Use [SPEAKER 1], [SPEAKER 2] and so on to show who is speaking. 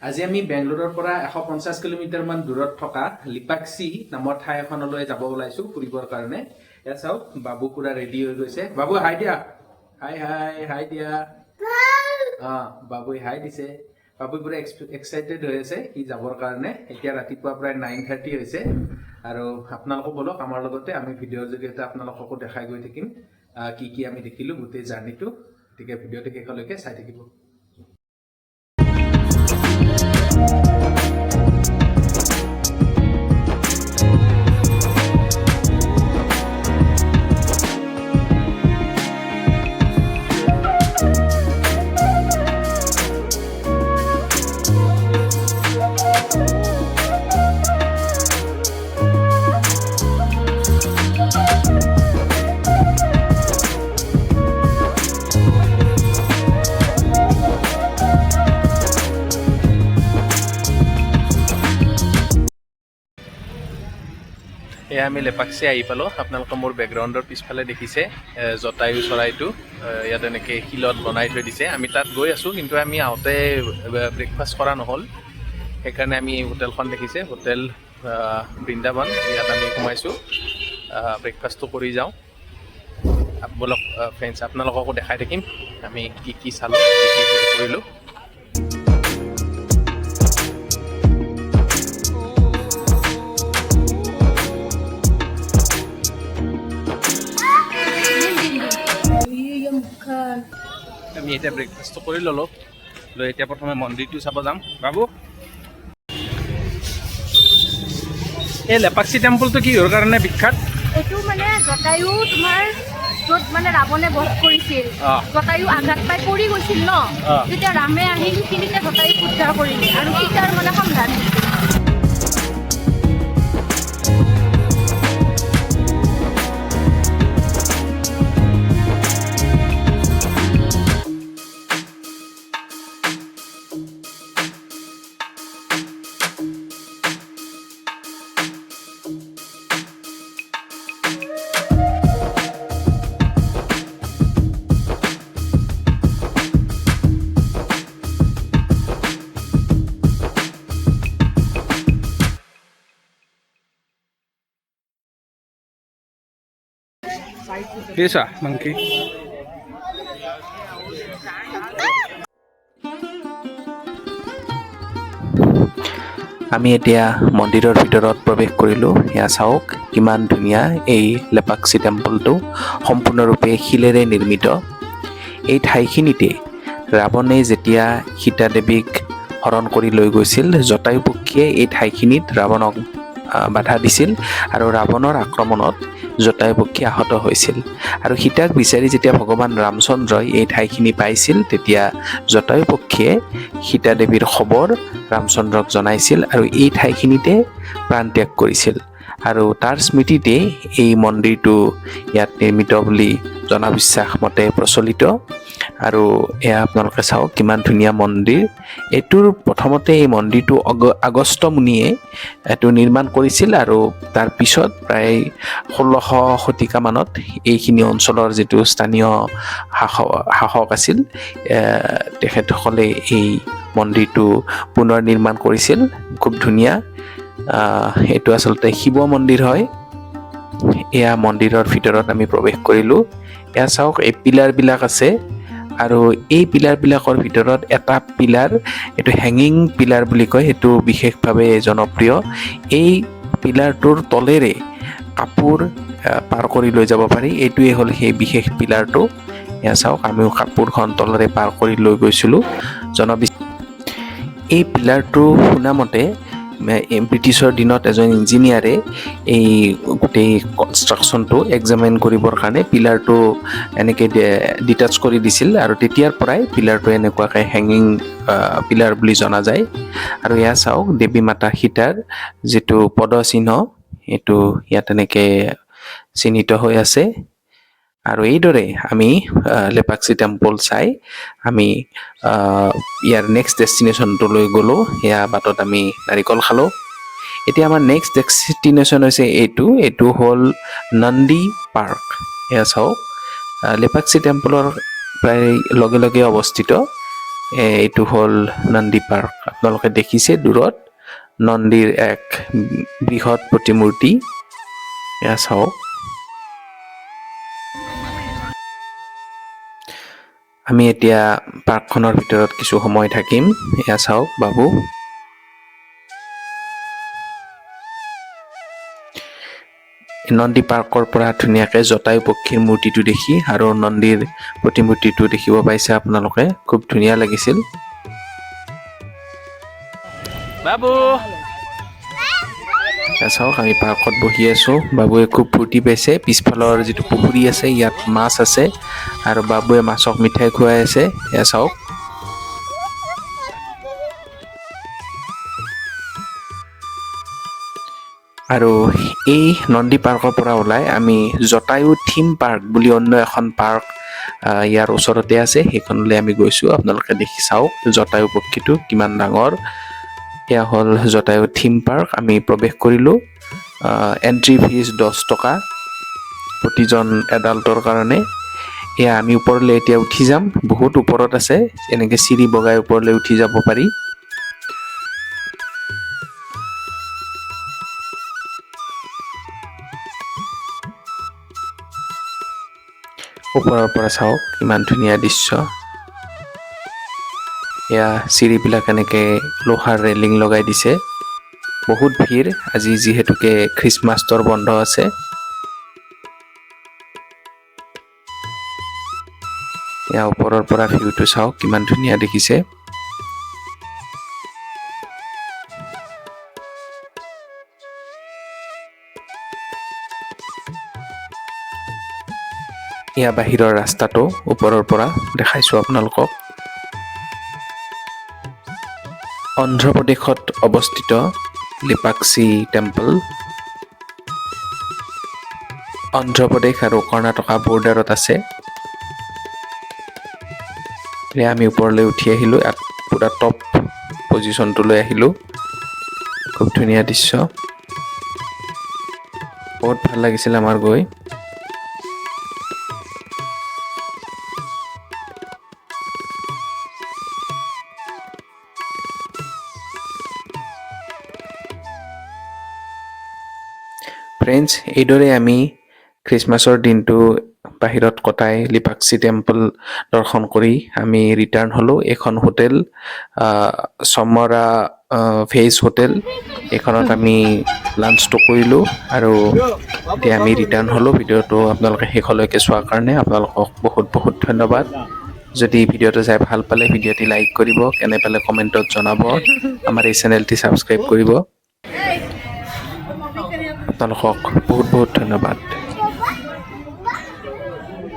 [SPEAKER 1] আজি আমি বেংগলোৰৰ পৰা 150 কিলোমিটাৰ মান দূৰত থকা লিপাক্সি নামৰ ঠাই এখনলৈ যাব ওলাইছো ফুৰিবৰ কাৰণে। এয়া চাওক বাবু পুৰা ৰেডি হৈ গৈছে। বাবু হাই দিয়া, হাই হাই হাই দিয়া। বাবুই হাই দিছে। বাবু পুৰা এক্সাইটেড হৈ আছে ই যাবৰ কাৰণে। এতিয়া ৰাতিপুৱা প্ৰায় 9:30 হৈছে আৰু আপোনালোকক বলক আমাৰ লগতে আমি ভিডিঅ'ৰ জৰিয়তে আপোনালোককো দেখাই গৈ থাকিম কি কি আমি দেখিলো গোটেই জাৰ্ণিটো। গতিকে ভিডিঅ'টো শেষলৈকে চাই থাকিব। এয়া আমি লেপাক্সি আহি পালোঁ। আপোনালোকে মোৰ বেকগ্ৰাউণ্ডৰ পিছফালে দেখিছে জটায়ু চৰাইটো ইয়াত এনেকৈ শিলত বনাই থৈ দিছে। আমি তাত গৈ আছোঁ, কিন্তু আমি আহোঁতে ব্ৰেকফাষ্ট কৰা নহ'ল। সেইকাৰণে আমি হোটেলখন দেখিছে, হোটেল বৃন্দাবন, ইয়াত আমি সোমাইছোঁ। ব্ৰেকফাষ্টটো কৰি যাওঁ বলক ফ্ৰেণ্ডছ, আপোনালোককো দেখাই থাকিম আমি কি কি চালোঁ, কি কি কৰিলোঁ। আমি এতিয়া ব্ৰেকফাষ্টটো কৰি ল'লোঁ, লৈ এতিয়া প্ৰথমে মন্দিৰটো চাব যাম। বাবু, এই লেপাক্সি টেম্পলটো কিহৰ কাৰণে বিখ্যাত?
[SPEAKER 2] এইটো মানে জটায়ু তোমাৰ য'ত মানে ৰাৱণে বধ কৰিছিল, জটায়ু আঘাত পাই পৰি গৈছিল ন, তেতিয়া ৰামে আহি সেইখিনিতে জটায়ুক উদ্ধাৰ কৰিলে আৰু সীতাৰ মানে সন্ধান দিছিল।
[SPEAKER 1] Here's a monkey. আমি এতিয়া মন্দিৰৰ ভিতৰত প্ৰৱেশ কৰিলোঁ। এয়া চাওক কিমান ধুনীয়া এই লেপাক্সি টেম্পলটো, সম্পূৰ্ণৰূপে শিলেৰে নিৰ্মিত। এই ঠাইখিনিতে ৰাৱণে যেতিয়া সীতা দেৱীক হৰণ কৰি লৈ গৈছিল, জটায়ু পক্ষীয়ে এই ঠাইখিনিত ৰাৱণক বাধা দিছিল আৰু ৰাৱণৰ আক্ৰমণত জটায়ু পক্ষী আহত হৈছিল। আৰু সীতাক বিচাৰি যেতিয়া ভগৱান ৰামচন্দ্ৰই এই ঠাইখিনি পাইছিল, তেতিয়া জটায়ু পক্ষীয়ে সীতা দেৱীৰ খবৰ ৰামচন্দ্ৰক জনাইছিল আৰু এই ঠাইখিনিতে প্ৰাণ ত্যাগ কৰিছিল। আৰু তাৰ স্মৃতিতে এই মন্দিৰটো ইয়াত নিৰ্মিত বুলি জনবিশ্বাস মতে প্ৰচলিত। আৰু এয়া আপোনালোকে চাওক কিমান ধুনীয়া মন্দিৰ। এইটোৰ প্ৰথমতে এই মন্দিৰটো আগস্ত্য মুনিয়ে এইটো নিৰ্মাণ কৰিছিল আৰু তাৰ পিছত প্ৰায় 1600 শতিকামানত এইখিনি অঞ্চলৰ যিটো স্থানীয় শাসক আছিল, তেখেতসকলে এই মন্দিৰটো পুনৰ নিৰ্মাণ কৰিছিল। খুব ধুনীয়া। এইটো আচলতে শিৱ মন্দিৰ হয়। এয়া মন্দিৰৰ ভিতৰত আমি প্ৰৱেশ কৰিলোঁ। এয়া চাওক এই পিলাৰবিলাক আছে আৰু এই পিলাৰবিলাকৰ ভিতৰত এটা পিলাৰ, এইটো হেঙিং পিলাৰ বুলি কয়, সেইটো বিশেষভাৱে জনপ্ৰিয়। এই পিলাৰটোৰ তলেৰে কাপোৰ পাৰ কৰি লৈ যাব পাৰি। এইটোৱে হ'ল সেই বিশেষ পিলাৰটো। এয়া চাওক আমিও কাপোৰখন তলেৰে পাৰ কৰি লৈ গৈছিলোঁ। এই পিলাৰটো শুনামতে ব্ৰিটিছৰ দিনত এজন ইঞ্জিনিয়াৰে এই গোটেই কনষ্ট্ৰাকশ্যনটো এক্সামিন কৰিবৰ কাৰণে পিলাৰটো এনেকৈ ডিটাচ কৰি দিছিল আৰু তেতিয়াৰ পৰাই পিলাৰটো এনেকুৱাকৈ হেঙিং পিলাৰ বুলি জনা যায়। আৰু এয়া চাওক দেৱী মাতা সীতাৰ যিটো পদচিহ্ন, এইটো ইয়াত এনেকৈ চিহ্নিত হৈ আছে। আৰু এইদৰে আমি লেপাক্সি টেম্পল চাই আমি ইয়াৰ নেক্সট ডেষ্টিনেশ্যনটোলৈ গ'লোঁ। এয়া বাটত আমি নাৰিকল খালোঁ। এতিয়া আমাৰ নেক্সট ডেষ্টিনেশ্যন হৈছে এইটো হ'ল নন্দী পাৰ্ক। এয়া চাওক লেপাক্সি টেম্পলৰ প্ৰায় লগে লগে অৱস্থিত। এইটো হ'ল নন্দী পাৰ্ক। আপোনালোকে দেখিছে দূৰত নন্দীৰ এক বৃহৎ প্ৰতিমূৰ্তি। এয়া চাওক। আমি এতিয়া পাৰ্কখনৰ ভিতৰত কিছু সময় থাকিম। এয়া চাওক বাবু। নন্দী পাৰ্কৰ পৰা ধুনীয়াকৈ জটায়ু পক্ষীৰ মূৰ্তিটো দেখি আৰু নন্দীৰ প্ৰতিমূৰ্তিটো দেখিব পাইছে আপোনালোকে। খুব ধুনীয়া লাগিছিল। বাবু চাওক, আমি পাৰ্কত বহি আছো। বাবুৱে খুব ফূৰ্তি পাইছে। পিছফালৰ যিটো পুখুৰী আছে ইয়াত মাছ আছে আৰু বাবুৱে মাছক মিঠাই খুৱাই আছে। এয়া চাওক। আৰু এই নন্দী পাৰ্কৰ পৰা ওলাই আমি জটায়ু থিম পাৰ্ক বুলি অন্য এখন পাৰ্ক ইয়াৰ ওচৰতে আছে, সেইখনলৈ আমি গৈছোঁ। আপোনালোকে দেখি চাওক জটায়ু পক্ষীটো কিমান ডাঙৰ। এয়া হ'ল জটায়ু থিম পাৰ্ক। আমি প্ৰৱেশ কৰিলোঁ। এণ্ট্ৰি ফিজ 10 টকা প্ৰতিজন এডাল্টৰ কাৰণে। এয়া আমি ওপৰলৈ এতিয়া উঠি যাম। বহুত ওপৰত আছে, এনেকৈ চিৰি বগাই ওপৰলৈ উঠি যাব পাৰি। ওপৰৰ পৰা চাওক ইমান ধুনীয়া দৃশ্য। এয়া চিৰিবিলাক এনেকৈ লোহাৰ ৰেলিং লগাই দিছে। বহুত ভিৰ আজি, যিহেতুকে খ্ৰীষ্টমাছৰ বন্ধ আছে। এয়া ওপৰৰ পৰা ভিউটো চাওক কিমান ধুনীয়া দেখিছে। এয়া বাহিৰৰ ৰাস্তাটো ওপৰৰ পৰা দেখাইছোঁ আপোনালোকক। অন্ধ্ৰপ্ৰদেশত অৱস্থিত লিপাক্ষী টেম্পল। অন্ধ্ৰপ্ৰদেশ আৰু কৰ্ণাটকা বৰ্ডাৰত আছে। আমি ওপৰলৈ উঠি আহিলোঁ। ইয়াত পুৰা টপ পজিশ্যনটোলৈ আহিলোঁ। খুব ধুনীয়া দৃশ্য। বহুত ভাল লাগিছিল আমাৰ গৈ। ফ্ৰেণ্ডছ, এইদৰে আমি খ্ৰীষ্টমাছৰ দিনটো বাহিৰত কটাই লিপাক্ষী টেম্পল দৰ্শন কৰি আমি ৰিটাৰ্ণ হ'লোঁ। এইখন হোটেল সমৰা ভেজ হোটেল। এইখনত আমি লাঞ্চটো কৰিলোঁ আৰু এতিয়া আমি ৰিটাৰ্ণ হ'লোঁ। ভিডিঅ'টো আপোনালোকে শেষলৈকে চোৱাৰ কাৰণে আপোনালোকক বহুত বহুত ধন্যবাদ। যদি ভিডিঅ'টো চাই ভাল পালে ভিডিঅ'টি লাইক কৰিব, কেনে পালে কমেণ্টত জনাব। আমাৰ এই চেনেলটি ছাবস্ক্ৰাইব কৰিব। আপোনালোকক বহুত বহুত ধন্যবাদ।